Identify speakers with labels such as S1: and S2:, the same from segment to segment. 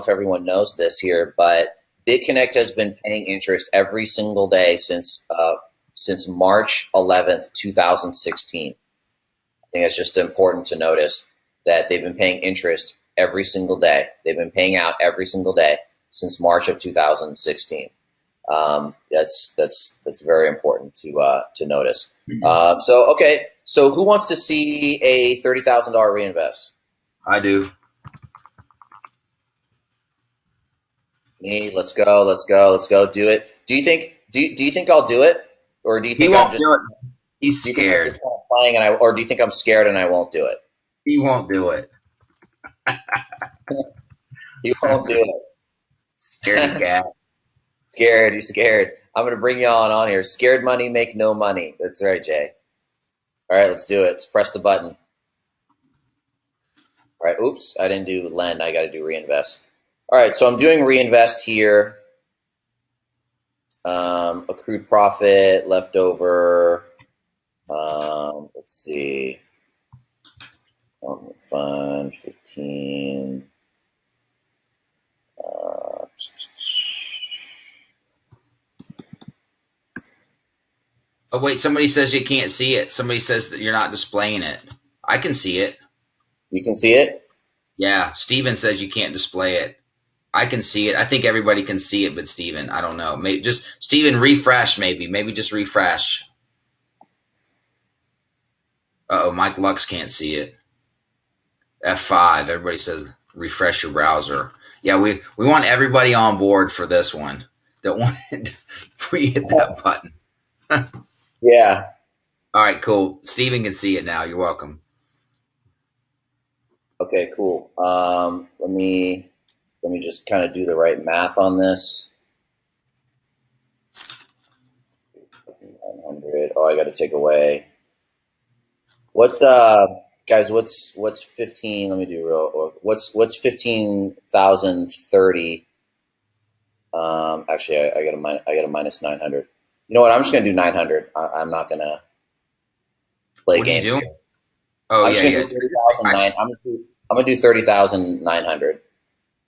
S1: if everyone knows this here, but BitConnect has been paying interest every single day since March 11th, 2016. I think it's just important to notice that they've been paying interest every single day. They've been paying out every single day since March of 2016. That's very important to notice. So who wants to see a $30,000 reinvest?
S2: I do.
S1: Me, let's go. Do it. Do you think I'll do it, or do you think I'm just?
S2: Do it. He's scared.
S1: Playing or do you think I'm scared and I won't do it?
S2: He won't do it.
S1: You won't do it.
S2: Scared cat.
S1: Scared. He's scared. I'm going to bring you on here. Scared money make no money. That's right, Jay. All right, let's do it. Let's press the button. All right. Oops, I didn't do lend. I got to do reinvest. All right, so I'm doing reinvest here. Accrued profit, leftover. Let's see. Fund 15.
S2: Oh, wait, somebody says you can't see it. Somebody says that you're not displaying it. I can see it.
S1: You can see it?
S2: Yeah, Steven says you can't display it. I can see it. I think everybody can see it, but Steven, I don't know. Maybe just Steven, refresh maybe. Maybe just refresh. Uh-oh, Mike Lux can't see it. F5. Everybody says refresh your browser. Yeah, we want everybody on board for this one. Don't want it before you hit that button.
S1: Yeah.
S2: All right, cool. Steven can see it now. You're welcome.
S1: Okay, cool. Let me just kind of do the right math on this. 900. Oh, I got to take away. What's guys? What's 15? Let me do real. What's 15,030? Actually, I got a minus 900. You know what? I'm just gonna do 900. I'm not gonna play
S2: what
S1: games.
S2: What are you doing? Oh,
S1: I'm
S2: yeah.
S1: I'm gonna do 30,900.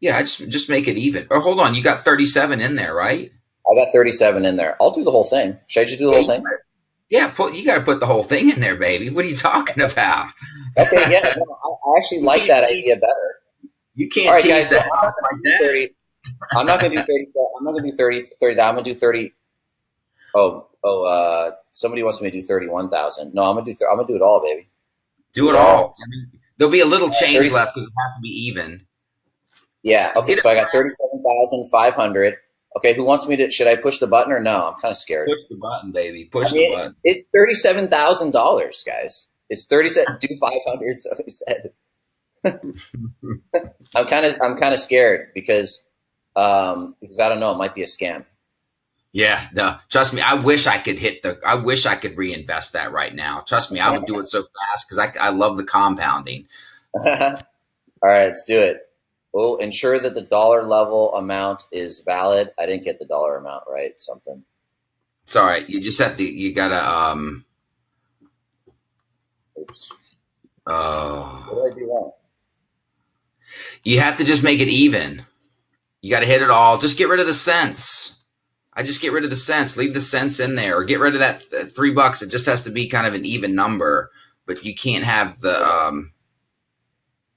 S2: Yeah, just make it even. Or hold on, you got 37 in there, right?
S1: I got 37 in there. I'll do the whole thing. Should I just do the whole thing?
S2: Yeah, you got to put the whole thing in there, baby. What are you talking about?
S1: Okay, yeah, no, I actually like that idea better.
S2: You can't tease that
S1: like that. I'm not gonna do 30. I'm not gonna do 30. I'm gonna do 30. Somebody wants me to do 31,000. No, I'm gonna do it all, baby.
S2: Do it all. I mean, there'll be a little change left because it has to be even.
S1: Yeah. Okay. So I got 37,500. Okay. Who wants me to? Should I push the button or no? I'm kind of scared.
S2: Push the button, baby. Push the button.
S1: It's $37,000, guys. It's 37. Do 500. Somebody said. I'm kind of scared because I don't know. It might be a scam.
S2: Yeah. No. Trust me. I wish I could reinvest that right now. Trust me. I would do it so fast because I love the compounding.
S1: All right. Let's do it. We'll ensure that the dollar level amount is valid. I didn't get the dollar amount right. Something.
S2: It's all right. You just have to. You gotta.
S1: Oops. What did I do wrong?
S2: You have to just make it even. You got to hit it all. Just get rid of the cents. I just get rid of the cents. Leave the cents in there, or get rid of that $3. It just has to be kind of an even number, but you can't have the.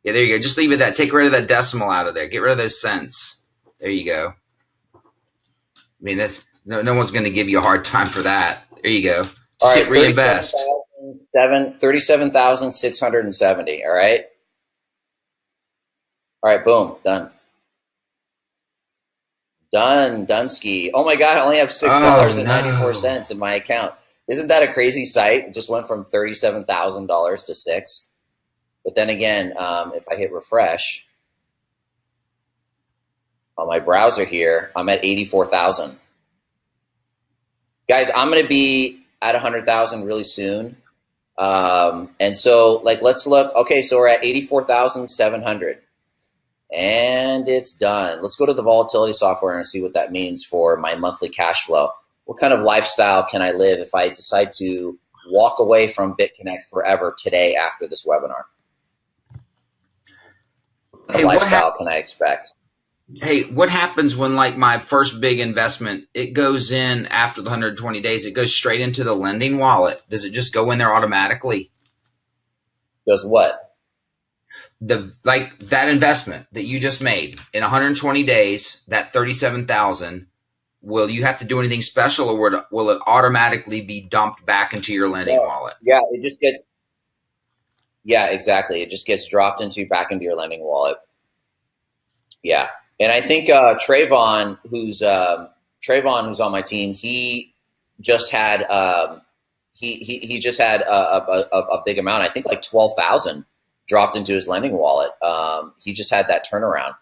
S2: Yeah, there you go. Just leave it that. Take rid of that decimal out of there. Get rid of those cents. There you go. I mean, that's no one's going to give you a hard time for that. There you go. Just hit reinvest.
S1: 37,670. All right. All right. Boom. Done. Dunsky. Oh my God! I only have $6.94 in my account. Isn't that a crazy sight? It just went from $37,000 to $6. But then again, if I hit refresh on my browser here, I'm at 84,000. Guys, I'm going to be at 100,000 really soon. And so, let's look. Okay, so we're at 84,700. And it's done. Let's go to the volatility software and see what that means for my monthly cash flow. What kind of lifestyle can I live if I decide to walk away from BitConnect forever today after this webinar? What kind of lifestyle can I expect?
S2: Hey, what happens when like my first big investment, it goes in after the 120 days, it goes straight into the lending wallet? Does it just go in there automatically?
S1: Does what?
S2: The like that investment that you just made in 120 days, that 37,000, will you have to do anything special, or will it automatically be dumped back into your lending
S1: No.
S2: wallet?
S1: Yeah, it just gets. Yeah, exactly. It just gets dropped into back into your lending wallet. Yeah, and I think Trayvon, who's on my team, he just had he just had a big amount. I think like 12,000 dropped into his lending wallet. He just had that turnaround.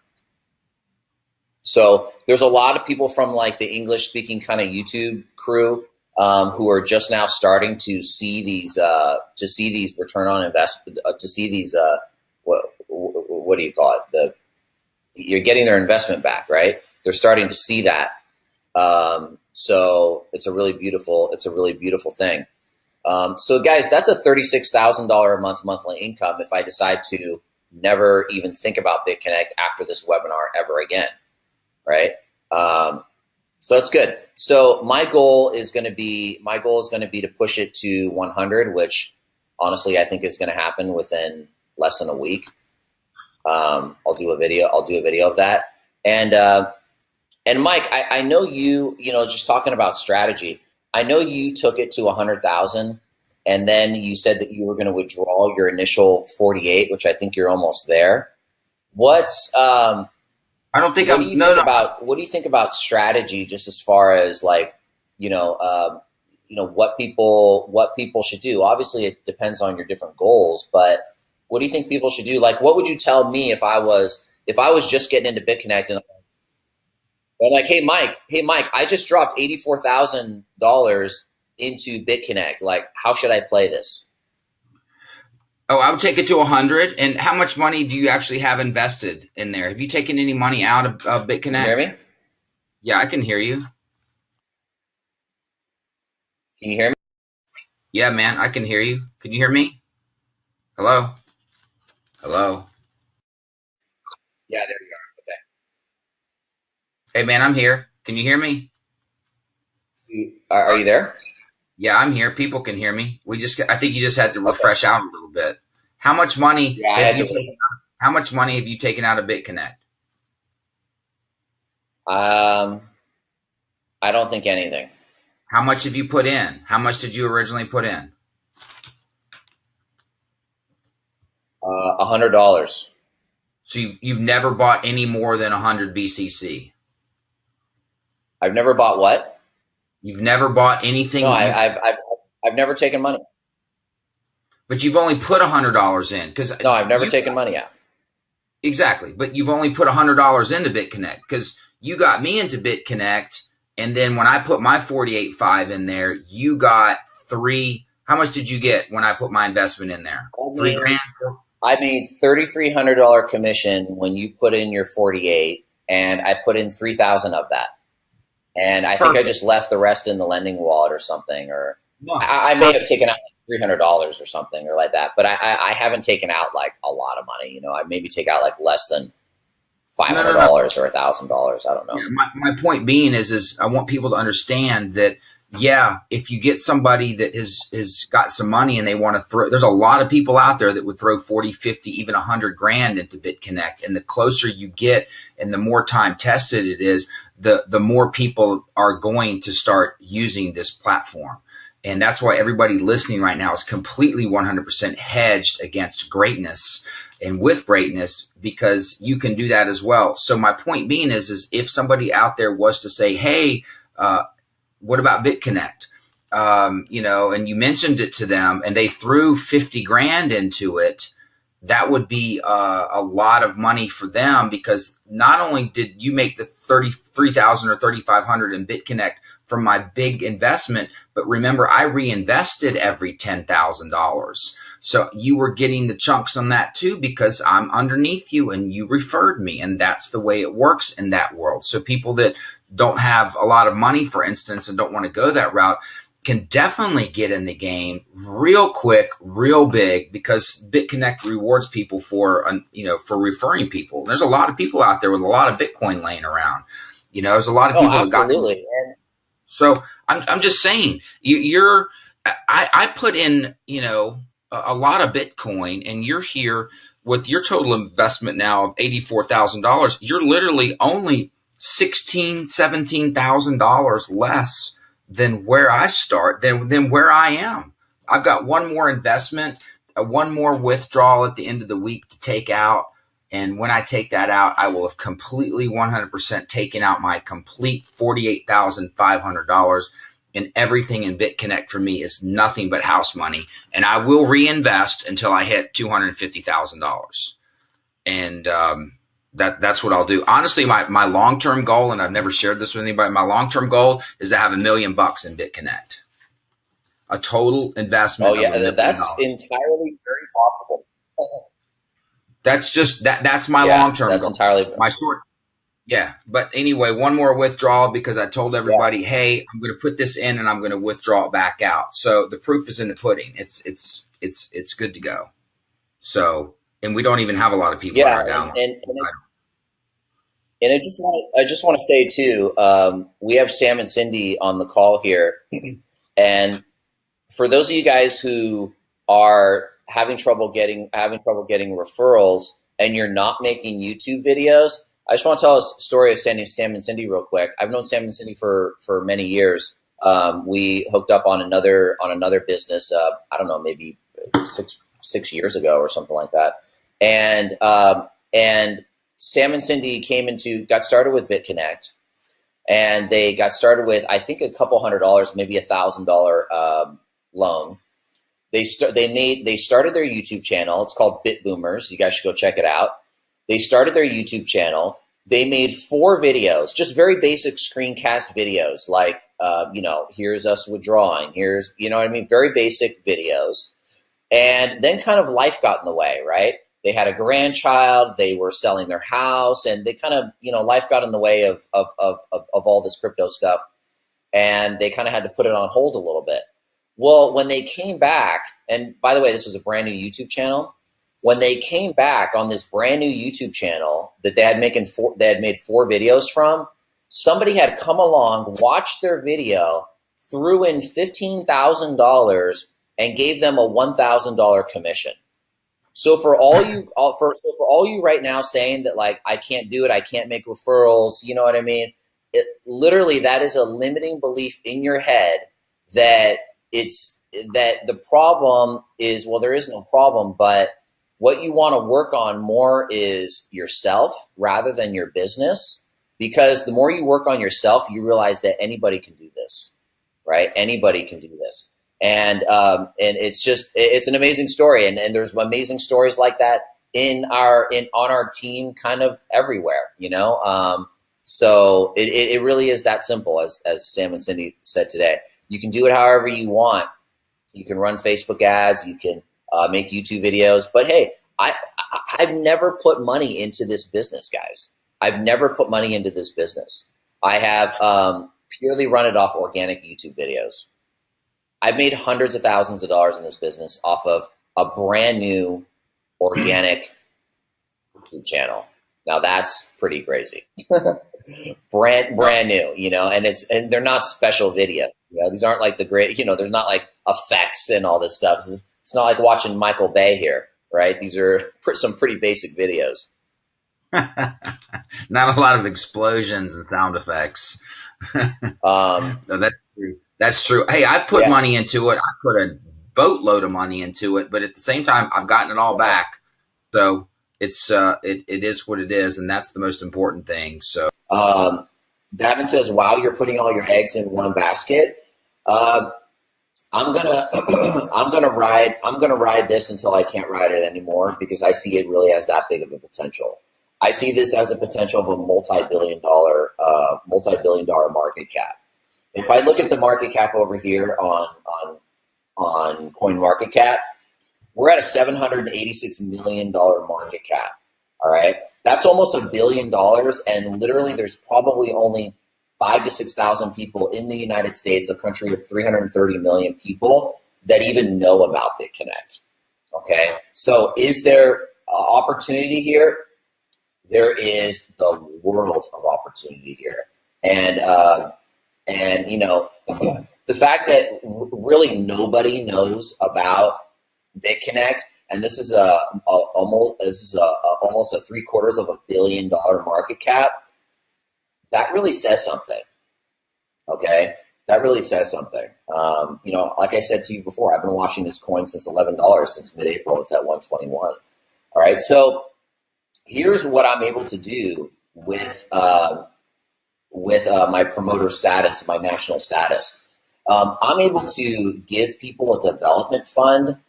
S1: So there's a lot of people from like the English speaking kind of YouTube crew who are just now starting to see these return on investment, to see these what do you call it, the you're getting their investment back, right? They're starting to see that. So it's a really beautiful thing. So guys, that's a $36,000 a month monthly income if I decide to never even think about BitConnect after this webinar ever again, right? So it's good. So my goal is going to be to push it to 100, which honestly I think is going to happen within less than a week. I'll do a video of that. And Mike, I know just talking about strategy, I know you took it to 100,000 and then you said that you were going to withdraw your initial 48, which I think you're almost there. What's
S2: I don't think
S1: what do
S2: I'm
S1: you
S2: no
S1: think
S2: no.
S1: about strategy, just as far as like, what people should do? Obviously it depends on your different goals, but what do you think people should do? Like, what would you tell me if I was just getting into BitConnect and I'm like, hey Mike, I just dropped $84,000 into BitConnect. Like, how should I play this?
S2: Oh, I would take it to 100. And how much money do you actually have invested in there? Have you taken any money out of
S1: Can you hear
S2: BitConnect?
S1: me?
S2: Yeah, I can hear you.
S1: Can you hear me?
S2: Yeah, man, I can hear you. Can you hear me? Hello? Hello?
S1: Yeah, there you are. Okay.
S2: Hey, man, I'm here. Can you hear me?
S1: Are you there?
S2: Yeah, I'm here. People can hear me. I think you just had to refresh out a little bit. How much money
S1: Yeah, I
S2: have
S1: had
S2: you
S1: to.
S2: taken? How much money have you taken out of BitConnect?
S1: Um, I don't think anything.
S2: How much have you put in? How much did you originally put in?
S1: $100.
S2: So you've never bought any more than 100 BCC.
S1: I've never bought what?
S2: You've never bought
S1: No,
S2: anything.
S1: I've never taken money.
S2: But you've only put $100 in because
S1: No, I've never
S2: you
S1: taken money out.
S2: exactly. But you've only put $100 into BitConnect because you got me into BitConnect, and then when I put my 48.5 in there, you got three. How much did you get when I put my investment in there?
S1: I
S2: 3 grand.
S1: made I made $3,300 commission when you put in your 48, and I put in 3,000 of that. And I think I
S2: Perfect.
S1: just left the rest in the lending wallet or something, or
S2: No,
S1: I may have
S2: perfect.
S1: taken out like $300 or something or like that. But I haven't taken out like a lot of money. I maybe take out like less than five
S2: No,
S1: hundred
S2: no, no.
S1: dollars or $1,000. I don't know.
S2: Yeah, my point being is I want people to understand that, yeah, if you get somebody that has got some money and they want to throw, there's a lot of people out there that would throw 40, 50, even 100 grand into BitConnect. And the closer you get and the more time tested it is, the more people are going to start using this platform. And that's why everybody listening right now is completely 100% hedged against greatness and with greatness, because you can do that as well. So my point being is if somebody out there was to say, hey, what about BitConnect? And you mentioned it to them and they threw 50 grand into it, that would be a lot of money for them, because not only did you make the 33,000 or 3,500 in BitConnect from my big investment, but remember, I reinvested every $10,000. So you were getting the chunks on that too, because I'm underneath you and you referred me. And that's the way it works in that world. So people that don't have a lot of money, for instance, and don't want to go that route, can definitely get in the game real quick, real big, because BitConnect rewards people for, for referring people. There's a lot of people out there with a lot of Bitcoin laying around. There's a lot of
S1: Oh,
S2: people that got.
S1: absolutely. And
S2: So I'm just saying, I put in, a lot of Bitcoin, and you're here with your total investment now of $84,000. You're literally only $17,000 less than where I start, than where I am. I've got one more investment, one more withdrawal at the end of the week to take out. And when I take that out, I will have completely 100% taken out my complete $48,500. And everything in BitConnect for me is nothing but house money. And I will reinvest until I hit $250,000. And that's what I'll do. Honestly, my long-term goal, and I've never shared this with anybody, my long-term goal is to have $1 million in BitConnect. A total investment
S1: oh
S2: of
S1: yeah,
S2: $1 million.
S1: that's entirely very possible.
S2: That's just that's my
S1: Yeah,
S2: long-term
S1: that's
S2: goal.
S1: entirely
S2: My short. Yeah. But anyway, one more withdrawal, because I told
S1: yeah.
S2: everybody, hey, I'm going to put this in and I'm going to withdraw it back out. So the proof is in the pudding. It's good to go. So, and we don't even have a lot of people in
S1: Yeah,
S2: our download.
S1: and I just want to say too, we have Sam and Cindy on the call here, and for those of you guys who are having trouble getting referrals and you're not making YouTube videos, I just want to tell a story of Sam and Cindy real quick. I've known Sam and Cindy for many years. We hooked up on another business. I don't know, maybe six years ago or something like that. And Sam and Cindy got started with BitConnect, and they got started with, I think, a couple $100, maybe $1,000 loan. They started their YouTube channel. It's called Bit Boomers. You guys should go check it out. They started their YouTube channel. They made 4 videos, just very basic screencast videos, like here's us withdrawing, here's, you know what I mean, very basic videos. And then kind of life got in the way, right? They had a grandchild, they were selling their house, and they kind of, life got in the way of all this crypto stuff. And they kind of had to put it on hold a little bit. Well, when they came back, and by the way, this was a brand new YouTube channel. When they came back on this brand new YouTube channel that they had made 4 videos from, somebody had come along, watched their video, threw in $15,000, and gave them a $1,000 commission. So for all you right now saying that, like, I can't do it, I can't make referrals, you know what I mean? Literally, that is a limiting belief in your head that the problem is, well, there is no problem, but what you want to work on more is yourself rather than your business, because the more you work on yourself, you realize that anybody can do this, right? Anybody can do this. And it's an amazing story. And there's amazing stories like that on our team kind of everywhere, so it really is that simple, as Sam and Cindy said today. You can do it however you want. You can run Facebook ads. You can make YouTube videos. But hey, I've never put money into this business, guys. I've never put money into this business. I have purely run it off organic YouTube videos. I've made hundreds of thousands of dollars in this business off of a brand new organic YouTube channel. Now that's pretty crazy. brand new, and they're not special video. These aren't like the great, there's not like effects and all this stuff. It's not like watching Michael Bay here, right? These are some pretty basic videos.
S2: Not a lot of explosions and sound effects. No, that's true. That's true. Hey, I put money into it. I put a boatload of money into it, but at the same time, I've gotten it all back. So it's it is what it is, and that's the most important thing. So
S1: Davin says, "Wow, you're putting all your eggs in one basket." I'm gonna ride this until I can't ride it anymore, because I see it really as that big of a potential. I see this as a potential of a multi-billion dollar market cap. If I look at the market cap over here on CoinMarketCap, we're at a $786 million market cap. All right, that's almost $1 billion, and literally there's probably only 5 to 6,000 people in the United States, a country of 330 million people, that even know about BitConnect. Okay, so is there opportunity here? There is the world of opportunity here, and you know, the fact that really nobody knows about BitConnect, and this is almost a 750 million market cap. That really says something. Okay, that really says something. You know, like I said to you before, I've been watching this coin since $11, since mid-April. It's at 121. All right, so here's what I'm able to do with my promoter status, my national status. I'm able to give people a development fund,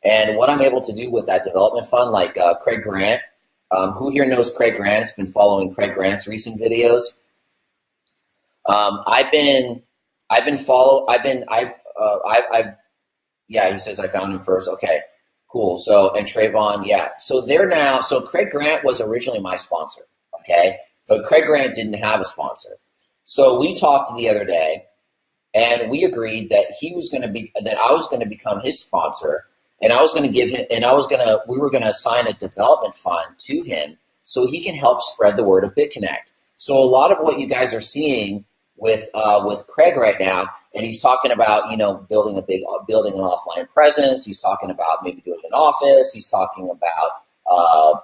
S1: and what I'm able to do with that development fund, like Craig Grant, who here knows Craig Grant? Has been following Craig Grant's recent videos. Yeah, he says I found him first. Okay, cool. So, and Trayvon, yeah. So Craig Grant was originally my sponsor, okay? But Craig Grant didn't have a sponsor. So we talked the other day, and we agreed that I was going to become his sponsor, and I was going to give him, we were going to assign a development fund to him so he can help spread the word of BitConnect. So a lot of what you guys are seeing with Craig right now, and he's talking about, you know, building an offline presence. He's talking about maybe doing an office. He's talking about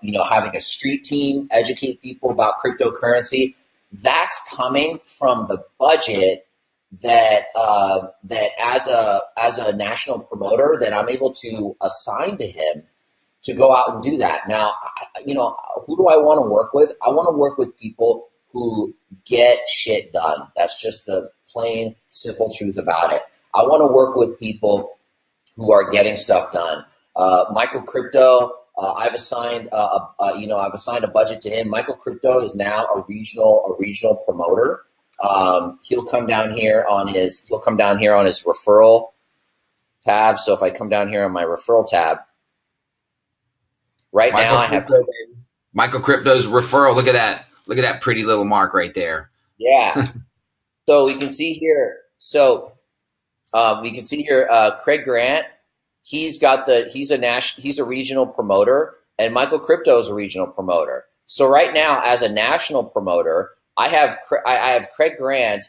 S1: you know, having a street team educate people about cryptocurrency. That's coming from the budget that as a national promoter that I'm able to assign to him to go out and do that. Now, you know, who do I want to work with? I want to work with people who get shit done. That's just the plain, simple truth about it. I want to work with people who are getting stuff done. Michael Crypto, I've assigned a budget to him. Michael Crypto is now a regional promoter. He'll come down here on his referral tab. So if I come down here on my referral tab, right now I have
S2: Michael Crypto's referral. Look at that. Look at that pretty little mark right there.
S1: Yeah. So we can see here. Craig Grant. He's a regional promoter, and Michael Crypto is a regional promoter. So right now, as a national promoter, I have Craig Grant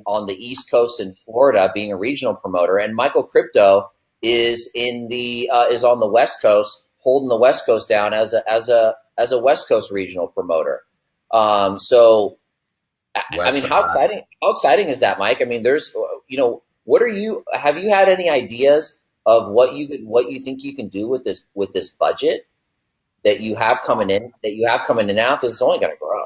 S1: on the East Coast in Florida being a regional promoter, and Michael Crypto is on the West Coast, holding the West Coast down as a West Coast regional promoter. So I mean, how exciting is that, Mike? I mean, there's, you know, have you had any ideas of what you think you can do with this budget that you have coming in now? Because it's only going to grow.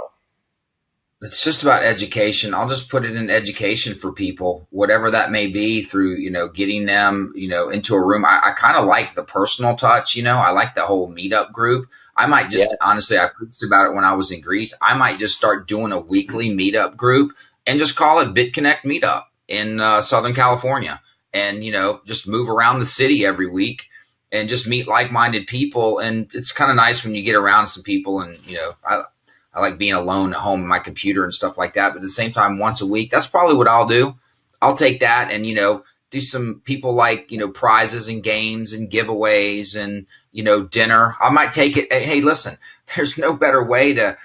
S2: It's just about education. I'll just put it in education for people, whatever that may be, through, you know, getting them, you know, into a room. I kind of like the personal touch, you know, I like the whole meetup group. I might just, honestly, I preached about it when I was in Greece. I might just start doing a weekly meetup group and just call it BitConnect Meetup in Southern California, and, you know, just move around the city every week and just meet like-minded people. And it's kind of nice when you get around some people, and, you know, I like being alone at home on my computer and stuff like that. But at the same time, once a week, that's probably what I'll do. I'll take that and, you know, do some people like, you know, prizes and games and giveaways and, you know, dinner. I might take it. Hey, listen, there's no better way to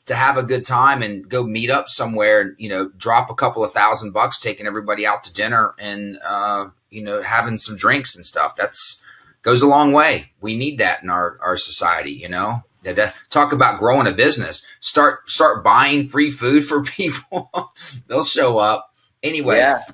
S2: have a good time and go meet up somewhere, you know, drop a couple of $1,000 taking everybody out to dinner and, you know, having some drinks and stuff. Goes a long way. We need that in our society, you know. Talk about growing a business. Start buying free food for people. They'll show up. Anyway, yeah.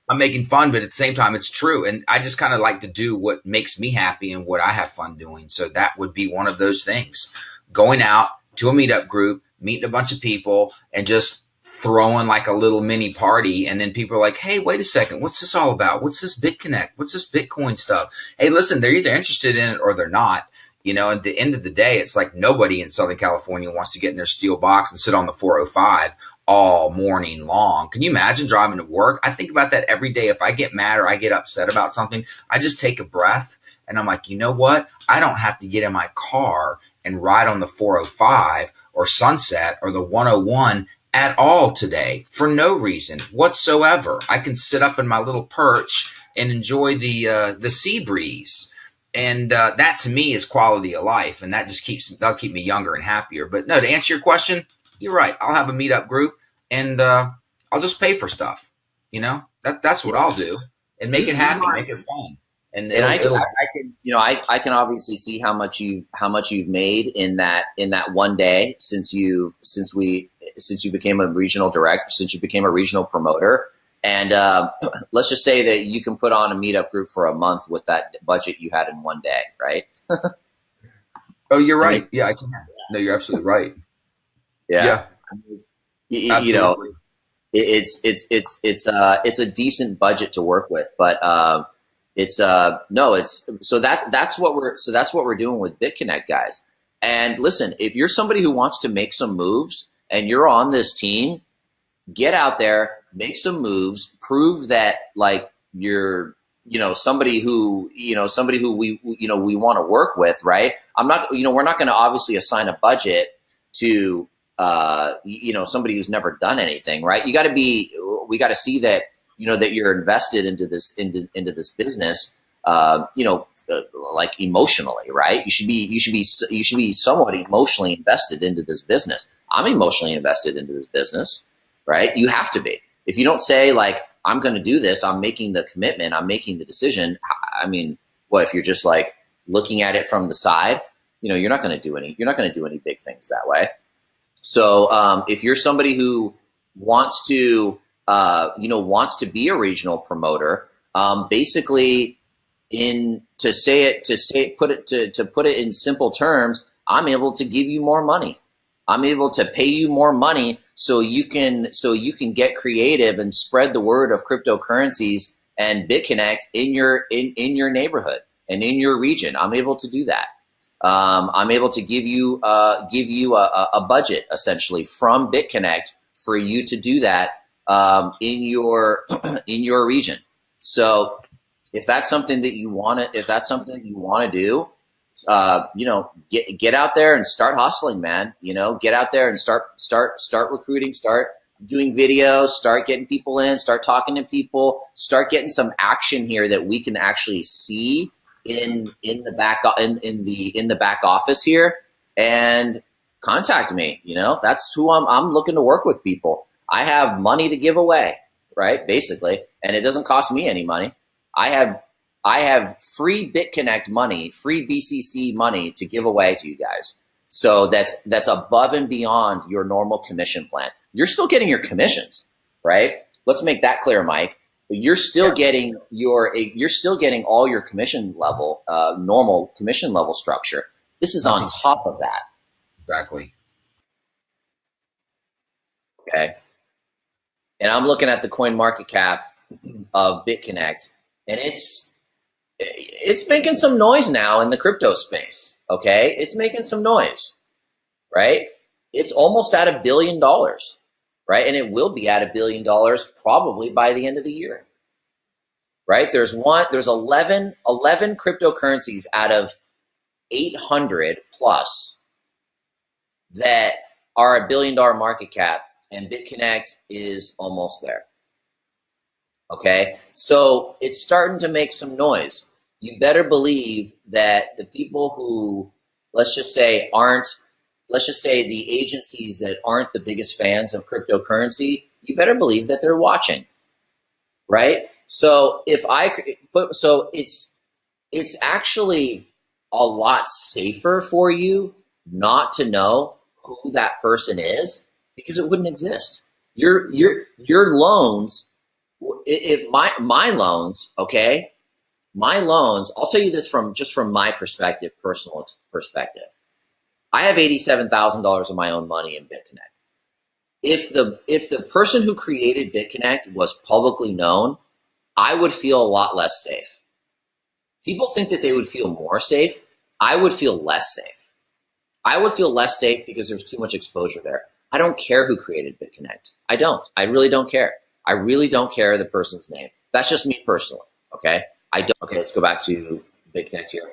S2: I'm making fun, but at the same time, it's true. And I just kind of like to do what makes me happy and what I have fun doing. So that would be one of those things. Going out to a meetup group, meeting a bunch of people, and just throwing like a little mini party. And then people are like, hey, wait a second. What's this all about? What's this BitConnect? What's this Bitcoin stuff? Hey, listen, they're either interested in it or they're not. You know, at the end of the day, it's like nobody in Southern California wants to get in their steel box and sit on the 405 all morning long. Can you imagine driving to work? I think about that every day. If I get mad or I get upset about something, I just take a breath and I'm like, you know what? I don't have to get in my car and ride on the 405 or Sunset or the 101 at all today for no reason whatsoever. I can sit up in my little perch and enjoy the sea breeze. And that to me is quality of life. And that just that'll keep me younger and happier. But no, to answer your question, you're right. I'll have a meetup group and I'll just pay for stuff. You know, that's what I'll do, and make it happy, make it fun. And
S1: I can, you know, I can obviously see how much you've made in that one day since you became a regional director, since you became a regional promoter. And let's just say that you can put on a meetup group for a month with that budget you had in one day, right?
S2: Oh, you're right. Yeah, I can. No, you're absolutely right.
S1: Yeah. You know,
S2: Absolutely.
S1: it's a decent budget to work with, but that's what we're doing with BitConnect, guys. And listen, if you're somebody who wants to make some moves and you're on this team, get out there, make some moves, prove that like you're, you know, somebody who we want to work with, right? We're not going to obviously assign a budget to somebody who's never done anything, right? We got to see that, you know, that you're invested into this business, like emotionally, right? You should be somewhat emotionally invested into this business. I'm emotionally invested into this business, right? You have to be. If you don't say like, I'm going to do this, I'm making the commitment, I'm making the decision. I mean, what if you're just like looking at it from the side? You know, you're not going to do any big things that way. So if you're somebody who wants to be a regional promoter, basically to put it in simple terms, I'm able to give you more money. I'm able to pay you more money so you can get creative and spread the word of cryptocurrencies and BitConnect in your neighborhood and in your region. I'm able to do that. I'm able to give you a budget essentially from BitConnect for you to do that in your region. So if that's something that you want to do, get out there and start hustling, man. You know, get out there and start recruiting, start doing videos, start getting people in, start talking to people, start getting some action here that we can actually see in the back office here, and contact me. You know, that's who I'm looking to work with people. I have money to give away, right? Basically, and it doesn't cost me any money. I have free BitConnect money, free BCC money to give away to you guys. So that's above and beyond your normal commission plan. You're still getting your commissions, right? Let's make that clear, Mike. You're still getting all your commission level, normal commission level structure. This is on top of that.
S2: Exactly.
S1: Okay. And I'm looking at the coin market cap of BitConnect, and it's making some noise now in the crypto space. Okay. It's making some noise, right? It's almost at $1 billion, right? And it will be at $1 billion probably by the end of the year, right? There's 11 cryptocurrencies out of 800 plus that are $1 billion market cap, and BitConnect is almost there. Okay, so it's starting to make some noise. You better believe that the people who, let's just say the agencies that aren't the biggest fans of cryptocurrency, you better believe that they're watching, right? So it's actually a lot safer for you not to know who that person is, because it wouldn't exist. Your loans, if my loans, okay, my loans, I'll tell you this from my perspective, personal perspective. I have $87,000 of my own money in BitConnect. If the person who created BitConnect was publicly known, I would feel a lot less safe. People think that they would feel more safe. I would feel less safe. I would feel less safe because there's too much exposure there. I don't care who created BitConnect. I don't. I really don't care. I really don't care the person's name. That's just me personally, okay? I don't. Okay, let's go back to BitConnect here.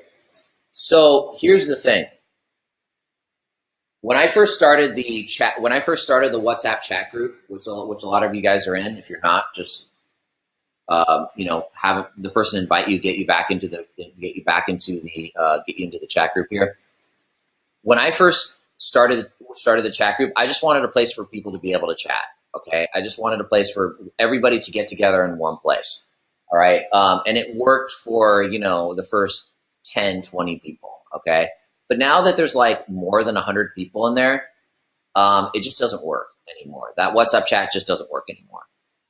S1: So here's the thing. when I first started the chat, when I first started the WhatsApp chat group, which a lot of you guys are in, if you're not, just have the person invite you, get you back into the chat group here. When I first started the chat group, I just wanted a place for people to be able to chat. Okay, I just wanted a place for everybody to get together in one place. All right, and it worked for the first 10, 20 people. Okay, but now that there's like more than 100 people in there, it just doesn't work anymore. That WhatsApp chat just doesn't work anymore.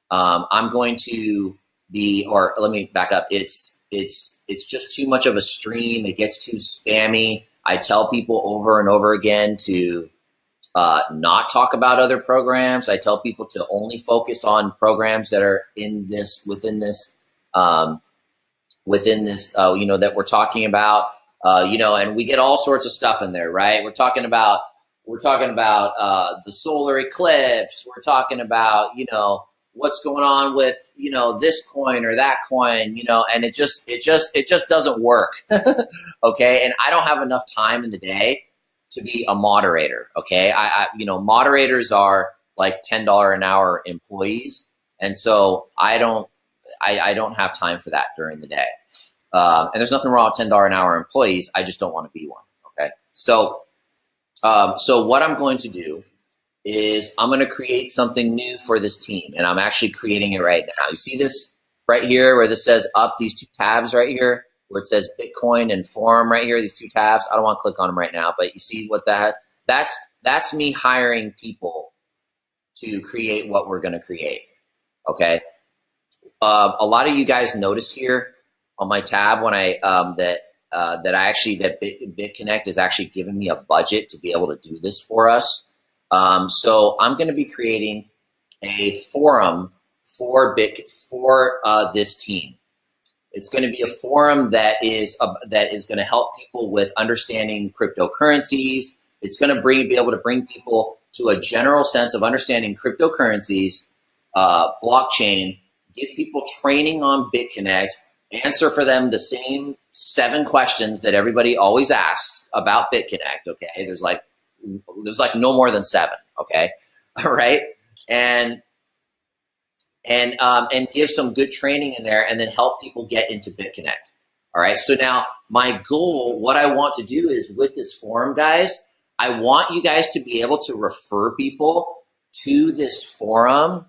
S1: I'm going to or let me back up. It's just too much of a stream. It gets too spammy. I tell people over and over again to not talk about other programs. I tell people to only focus on programs that are within this that we're talking about. And we get all sorts of stuff in there, right? We're talking about the solar eclipse. We're talking about what's going on with this coin or that coin, and it just doesn't work. Okay, and I don't have enough time in the day to be a moderator. Okay, moderators are like $10 an hour employees, and so I don't have time for that during the day. And there's nothing wrong with $10 an hour employees. I just don't want to be one. Okay, so what I'm going to do is I'm going to create something new for this team, and I'm actually creating it right now. You see this right here where this says up, these two tabs right here where it says Bitcoin and forum right here, these two tabs. I don't want to click on them right now, but you see what that's me hiring people to create what we're going to create. Okay. A lot of you guys notice here on my tab when that BitConnect is actually giving me a budget to be able to do this for us. So I'm going to be creating a forum for this team. It's going to be a forum that is going to help people with understanding cryptocurrencies. It's going to be able to bring people to a general sense of understanding cryptocurrencies, blockchain, give people training on BitConnect, answer for them the same 7 questions that everybody always asks about BitConnect. Okay, there's like no more than 7. Okay, all right, and give some good training in there, and then help people get into BitConnect. All right. So now my goal, what I want to do is with this forum, guys, I want you guys to be able to refer people to this forum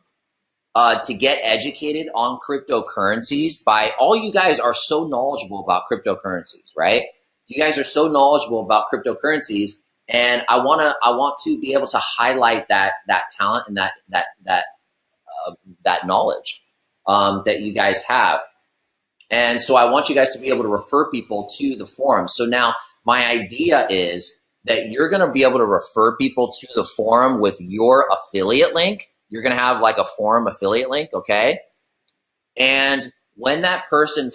S1: to get educated on cryptocurrencies. All you guys are so knowledgeable about cryptocurrencies, right? You guys are so knowledgeable about cryptocurrencies, and I want to be able to highlight that talent and that knowledge that you guys have. And so I want you guys to be able to refer people to the forum. So now my idea is that you're going to be able to refer people to the forum with your affiliate link. You're going to have like a forum affiliate link, okay? And when that person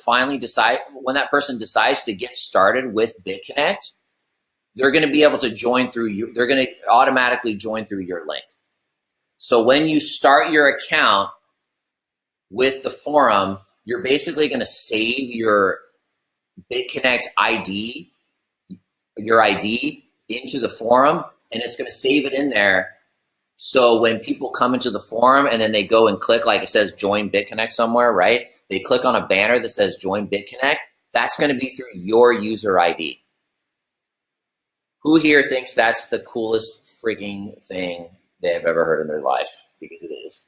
S1: decides to get started with BitConnect, they're going to be able to join through you. They're going to automatically join through your link. So when you start your account with the forum, you're basically going to save your BitConnect ID, your ID into the forum, and it's going to save it in there. So when people come into the forum and then they go and click, like it says join BitConnect somewhere, right? They click on a banner that says join BitConnect. That's going to be through your user ID. Who here thinks that's the coolest freaking thing they've ever heard in their life? Because it is.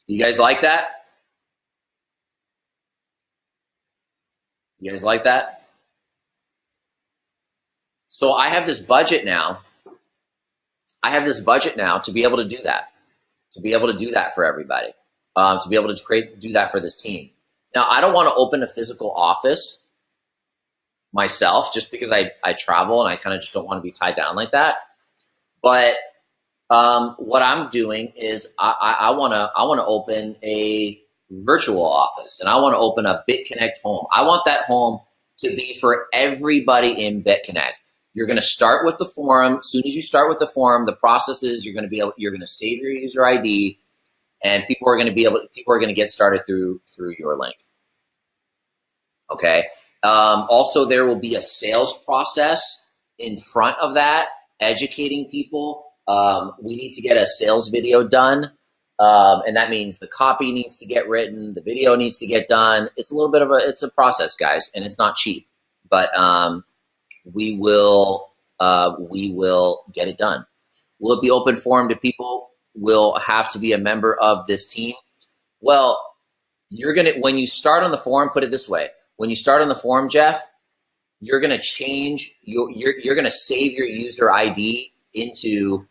S1: You guys like that? You guys like that? So I have this budget now. To be able to do that. To be able to do that for everybody. To be able to do that for this team. Now, I don't want to open a physical office myself just because I travel and I kind of just don't want to be tied down like that. But what I'm doing is I want to open a virtual office, and I want to open a BitConnect home. I want that home to be for everybody in BitConnect. You're going to start with the forum. As soon as you start with the forum, the process is you're going to save your user ID, and people are going to get started through your link. Okay. Also, there will be a sales process in front of that, educating people. We need to get a sales video done. And that means the copy needs to get written, the video needs to get done. It's a little bit of it's a process, guys, and it's not cheap, but we will get it done. Will it be open forum to people? Will have to be a member of this team? Well, when you start on the forum, put it this way. When you start on the forum, Jeff, you're gonna change you're gonna save your user ID into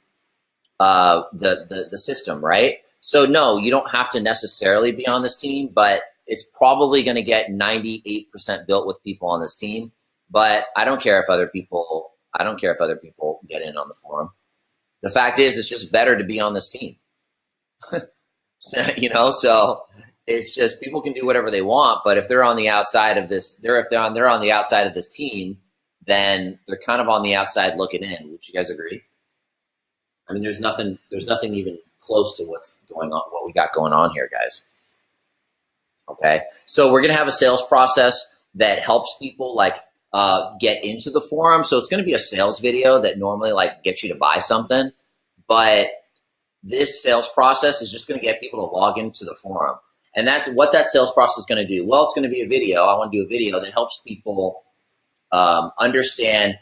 S1: the system, right? So no, you don't have to necessarily be on this team, but it's probably gonna get 98% built with people on this team. But I don't care if other people get in on the forum. The fact is, it's just better to be on this team. So it's just people can do whatever they want, but if they're on the outside of this, they're on the outside of this team, then they're kind of on the outside looking in. Would you guys agree? I mean, there's nothing even close to what we got going on here, guys. Okay, so we're gonna have a sales process that helps people get into the forum. So it's gonna be a sales video that normally gets you to buy something, but this sales process is just going to get people to log into the forum. And that's what that sales process is going to do. Well, it's going to be a video. I want to do a video that helps people understand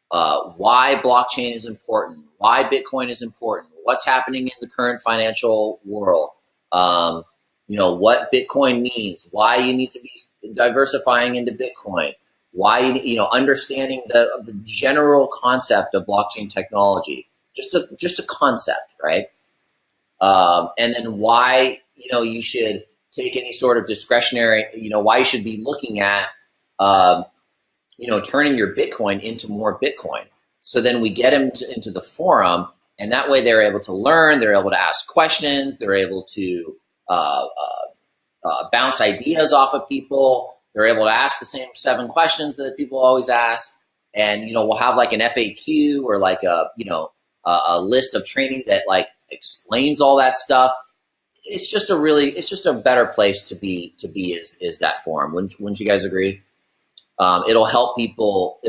S1: why blockchain is important, why Bitcoin is important, what's happening in the current financial world, what Bitcoin means, why you need to be diversifying into Bitcoin, why understanding the general concept of blockchain technology, just a concept, right? And then why you should take any sort of discretionary, why you should be looking at turning your Bitcoin into more Bitcoin. So then we get them into the forum, and that way they're able to learn, they're able to ask questions, they're able to bounce ideas off of people, they're able to ask the same 7 questions that people always ask, and we'll have an FAQ or a list of training that explains all that stuff. It's just a better place to be is that forum. Wouldn't you guys agree? It'll help people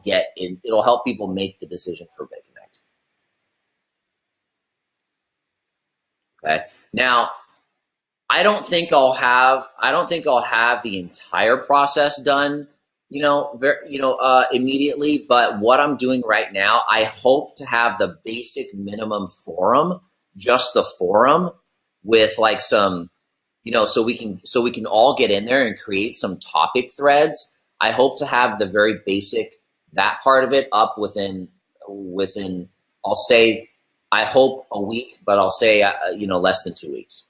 S1: get in. It'll help people make the decision for BitConnect. Okay. Now, I don't think I'll have the entire process done, immediately. But what I'm doing right now, I hope to have the basic minimum forum, just the forum, with some, so we can all get in there and create some topic threads. I hope to have the very basic, that part of it up within I'll say, I hope a week, but I'll say less than 2 weeks.